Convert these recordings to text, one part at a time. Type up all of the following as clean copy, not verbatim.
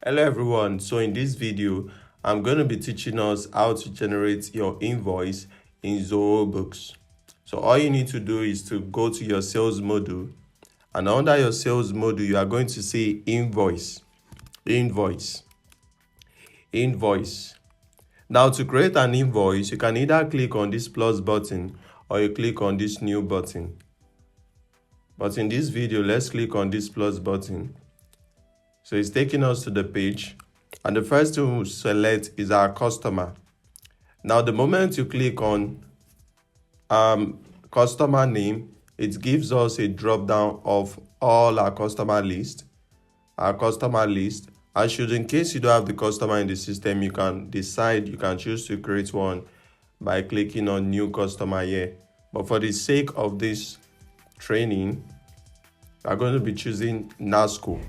Hello everyone, so in this video I'm going to be teaching us how to generate your invoice in Zoho Books. So all you need to do is to go to your sales module, and under your sales module you are going to see invoice. Now to create an invoice, you can either click on this plus button or you click on this new button. But in this video, let's click on this plus button. So it's taking us to the page, and the first thing we'll select is our customer. Now the moment you click on customer name, it gives us a drop down of all our customer list. And should, in case you don't have the customer in the system, you can choose to create one by clicking on new customer here. But for the sake of this training, we're going to be choosing NASCO.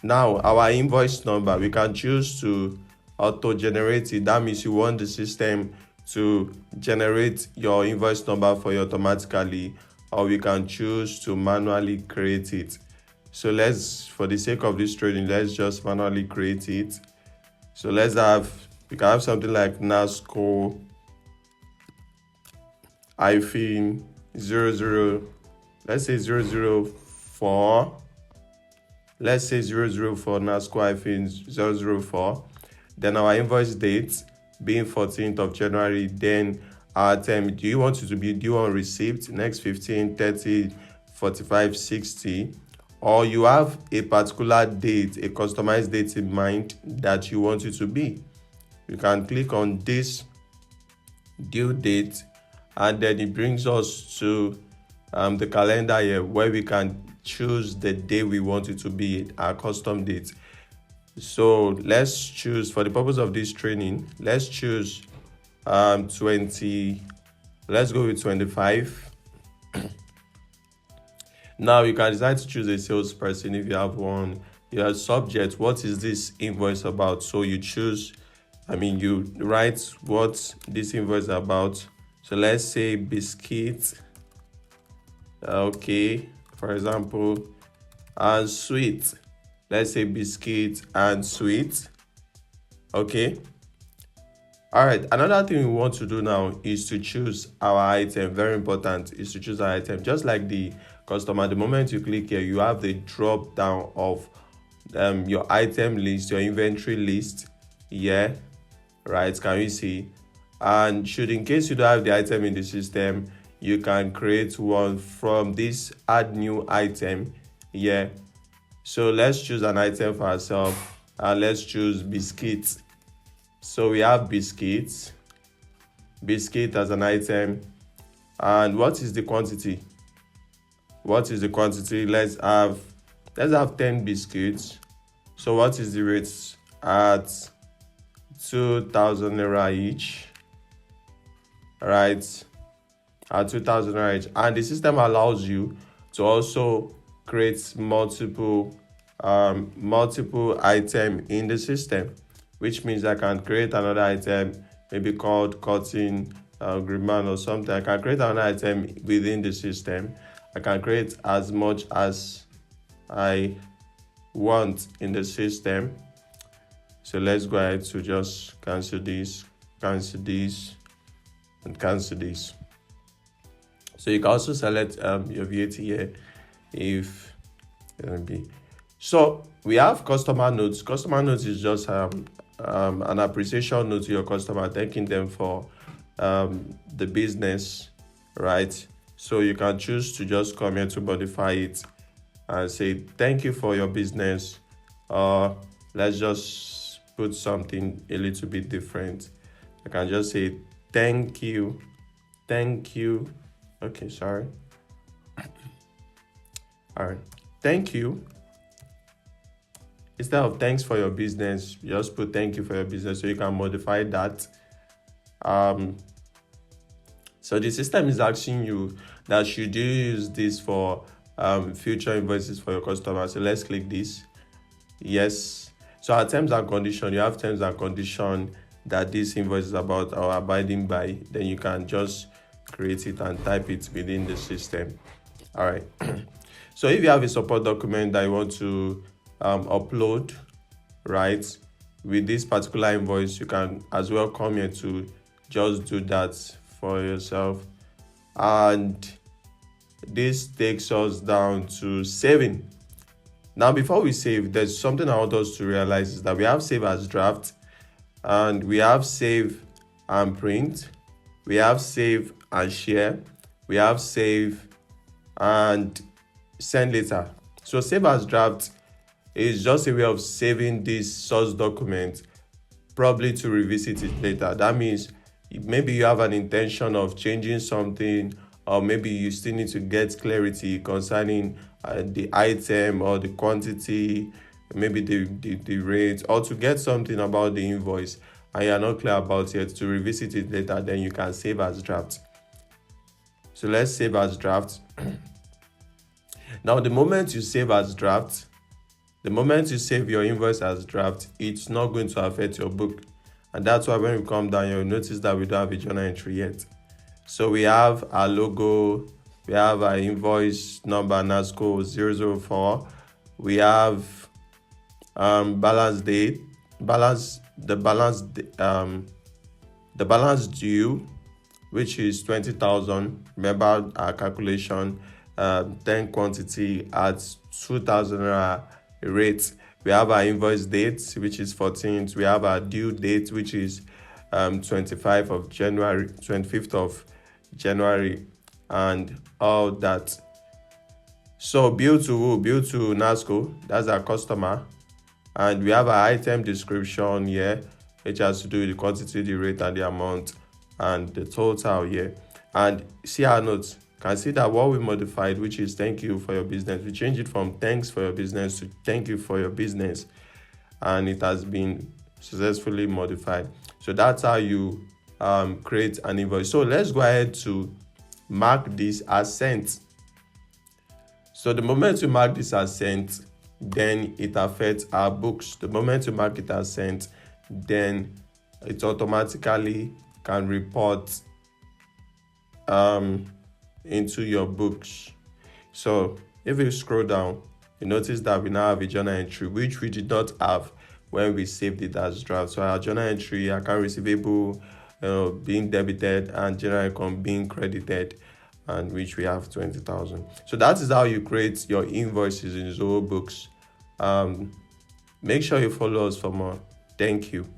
Now our invoice number, we can choose to auto generate it. That means you want the system to generate your invoice number for you automatically, or we can choose to manually create it. So for the sake of this training, let's just manually create it. So we can have something like NASCO -00, let's say 004. Let's say 004 NASCO-004. Then our invoice date being 14th of January. Then our time, do you want it to be due on receipt, next 15, 30, 45, 60, or you have a particular date, a customized date in mind that you want it to be. You can click on this due date, and then it brings us to the calendar here, where we can choose the day we want it to be, our custom date. So let's choose, for the purpose of this training, let's choose 20. Let's go with 25. Now you can decide to choose a salesperson if you have one. Your subject, what is this invoice about? So you write what this invoice is about. So let's say biscuit, okay, for example, and sweet. Let's say biscuit and sweet. Okay. All right. Another thing we want to do now is to choose our item. Very important is to choose our item. Just like the customer, the moment you click here, you have the drop down of your item list, your inventory list. Yeah. Right. Can you see? And in case you don't have the item in the system, you can create one from this add new item. Yeah. So let's choose an item for ourselves, and let's choose biscuits. So we have biscuit as an item. And what is the quantity? Let's have 10 biscuits. So what is the rate? At 2,000 naira each. Right. At 2,000 naira each. And the system allows you to also create multiple item in the system, which means I can create another item, maybe called cotton green or something. I can create another item within the system. I can create as much as I want in the system. So let's go ahead to just cancel this, and cancel this. So you can also select your VAT here if be. So we have customer notes. Customer notes is just an appreciation note to your customer, thanking them for the business, right? So you can choose to just come here to modify it and say thank you for your business. Let's just put something a little bit different. I can just say thank you. Okay, sorry. All right, thank you. Instead of thanks for your business, just put thank you for your business, so you can modify that. So the system is asking you that should you use this for future invoices for your customers. So let's click this. Yes. So our terms and condition, you have terms and condition that this invoice is about or abiding by. Then you can just create it and type it within the system. All right. So if you have a support document that you want to upload, right? With this particular invoice, you can as well come here to just do that for yourself. And this takes us down to saving. Now, before we save, there's something I want us to realize is that we have save as draft, and we have save and print, we have save and share, we have save and send later. So save as draft is just a way of saving this source document, probably to revisit it later. That means maybe you have an intention of changing something, or maybe you still need to get clarity concerning the item or the quantity, maybe the rate, or to get something about the invoice and you're not clear about it, to revisit it later. Then you can save as draft. So let's save as draft. Now, the moment you save as draft, the moment you save your invoice as draft, it's not going to affect your book. And that's why when we come down, you'll notice that we don't have a journal entry yet. So we have our logo, we have our invoice number NASCO 004, we have balance date, the balance due, which is 20,000. Remember our calculation, 10 quantity at 2,000 rate. We have our invoice date, which is 14th. We have our due date, which is 25th of January, and all that. So bill to who? Bill to NASCO, that's our customer. And we have our item description here, which has to do with the quantity, the rate, and the amount, and the total here. And see our notes. Can see that what we modified, which is thank you for your business, we changed it from thanks for your business to thank you for your business, and it has been successfully modified. So that's how you create an invoice. So let's go ahead to mark this as sent. So the moment you mark this as sent, then it affects our books. The moment you mark it as sent, then it automatically can report into your books. So if you scroll down, you notice that we now have a journal entry, which we did not have when we saved it as draft. So our journal entry, account receivable being debited, and general income being credited, and which we have 20,000. So that is how you create your invoices in Zoho Books. Make sure you follow us for more. Thank you.